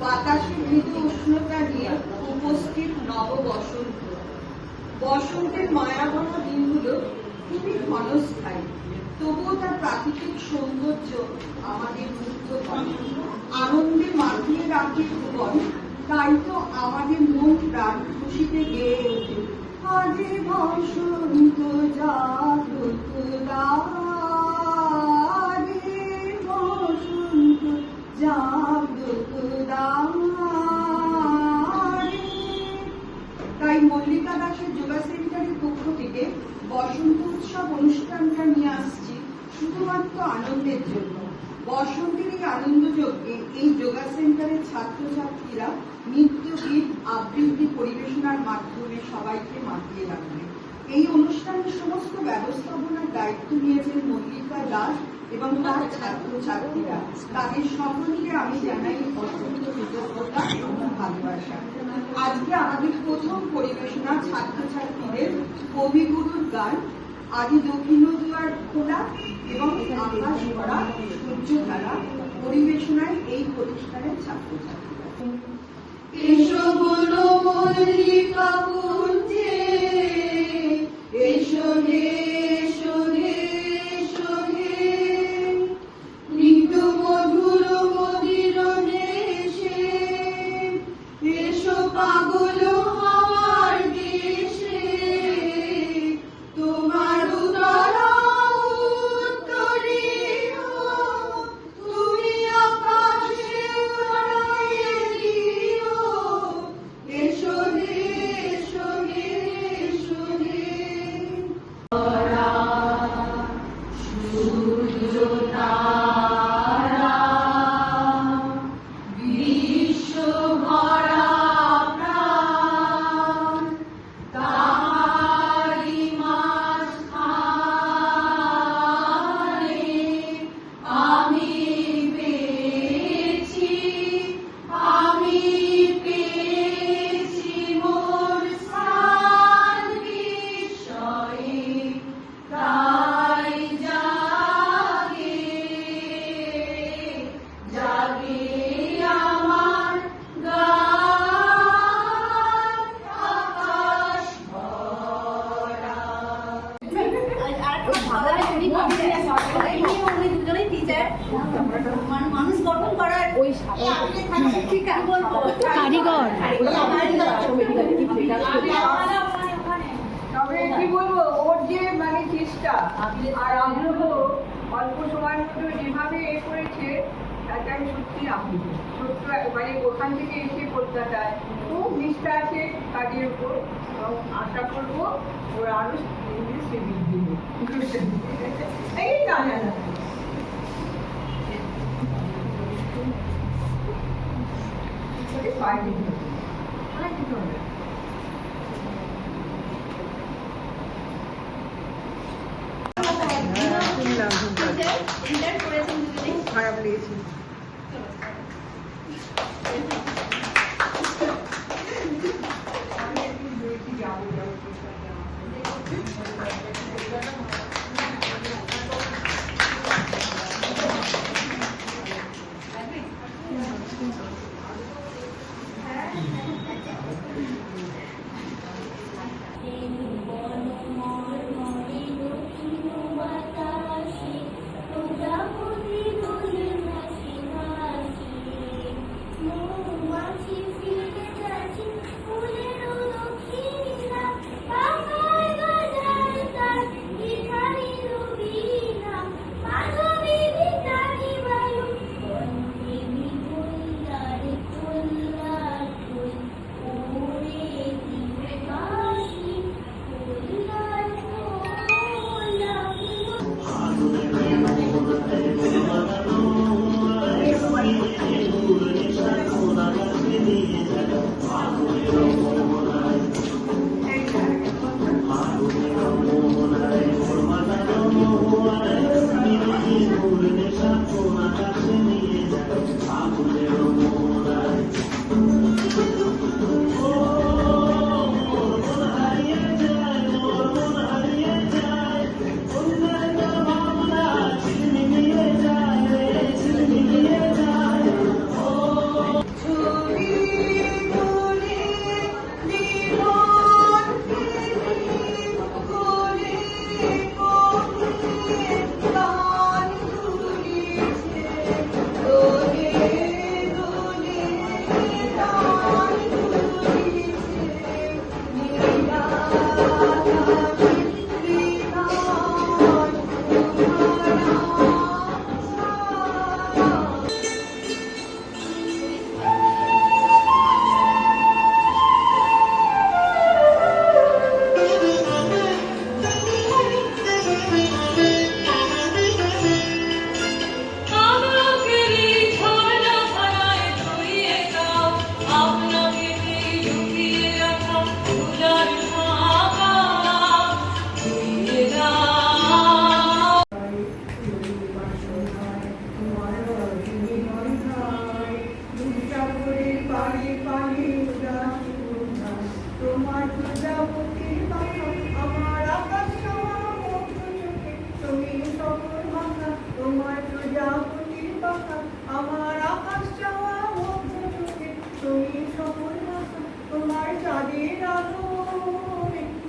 বাতাসে মৃদু উষ্ণতা নিয়ে উপস্থিত নব বসন্ত। বসন্তের মায়াভরা দিনগুলো খুবই ক্ষণস্থায়ী, তবুও তার প্রাকৃতিক সৌন্দর্য আমাদের মুগ্ধ করে, আনন্দে মাতিয়ে রাখে ভুবন। তাই তো আমাদের মন প্রাণ খুশিতে গেয়ে ওঠে, আজে বসন্ত জাগরুক দ্বারে, বসন্ত জাগরুক দ্বারে। তাই মল্লিকা দাসের যোগা সেন্টারের পক্ষ থেকে বসন্ত উৎসব অনুষ্ঠানটা নিয়ে আসছি শুধুমাত্র আনন্দের জন্য। বসন্তের এই আনন্দযজ্ঞে এই যোগা সেন্টারের ছাত্রছাত্রীরা নৃত্য, গীত, আবৃত্তি পরিবেশনার মাধ্যমে সবাইকে মাতিয়ে রাখবে। এই অনুষ্ঠানের সমস্ত ব্যবস্থাপনার দায়িত্ব নিয়েছেন মল্লিকা দাস এবং তার ছাত্রছাত্রীরা। তাদের সকলকে আমি জানাই অসংখ্য কৃতজ্ঞতা এবং ভালোবাসা। আজকে আমাদের প্রথম পরিবেশনা ছাত্রছাত্রীদের কবিগুরুর গান আদি দক্ষিণ দুয়ার খোলা এবং আকাশ ভরা সূর্য ধারা পরিবেশনায় এই প্রতিষ্ঠানের ছাত্রছাত্রীরা। এসো বলো মল্লিকা কুঞ্জে, এসো হে, এসো হে, এসো হে, মৃদু মধুর মদির দেশে, এসো পাগল হওয়ার দেশে, তোমার উদরা উত্তরীয়, তুমি আকাশে উড়াইয়ে দিও, এসো হে, এসো হে, এসো হে। সূর্য তারা বিশ্ব ভরা প্রাণ, তাহারি মাঝখানে আমি পেয়েছি, আমি পেয়েছি মোর স্থান বিস্ময়ে, তাই জাগে জাগে আমার গান আকাশ ভরা। মানুষ গঠন করার ওই কারিগর। তবে কি বলবো, ওর যে মানে চেষ্টা আর আগ্রহ অল্প সময়ের মধ্যে যেভাবে এ করেছে, তাতে আমি সত্যি আপ্লুত। সত্য মানে ওখান থেকে এসে কলকাতায় খুব নিষ্ঠা আছে কাজের উপর, এবং আশা করবো ওর আরো সে বৃদ্ধি হোক। এই না না না পার্টি অনেক কিছু হবে। খারাপ লেগেছে।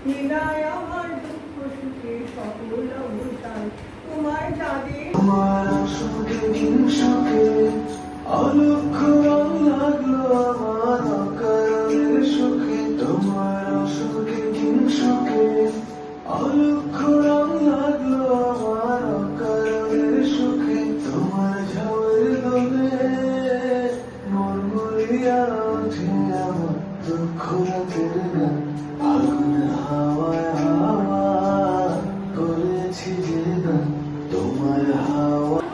লীলায় আমার দুঃখ সুখে সকল অবসান তোমার যাদের তোমার সুখে দিন সুখে অলক্ষ রং লাগলো আমার অকারণের সুখে তোমার সুখে দিন সুখে অলক্ষ রং লাগলো আমার অকারণের সুখে তোমার ঝাউয়ের দোলে মরমরিয়া ওঠে আমার দুঃখ রাতের গান আগুন হাওয়ায় হাওয়া করেছি যে গান তোমার হাওয়া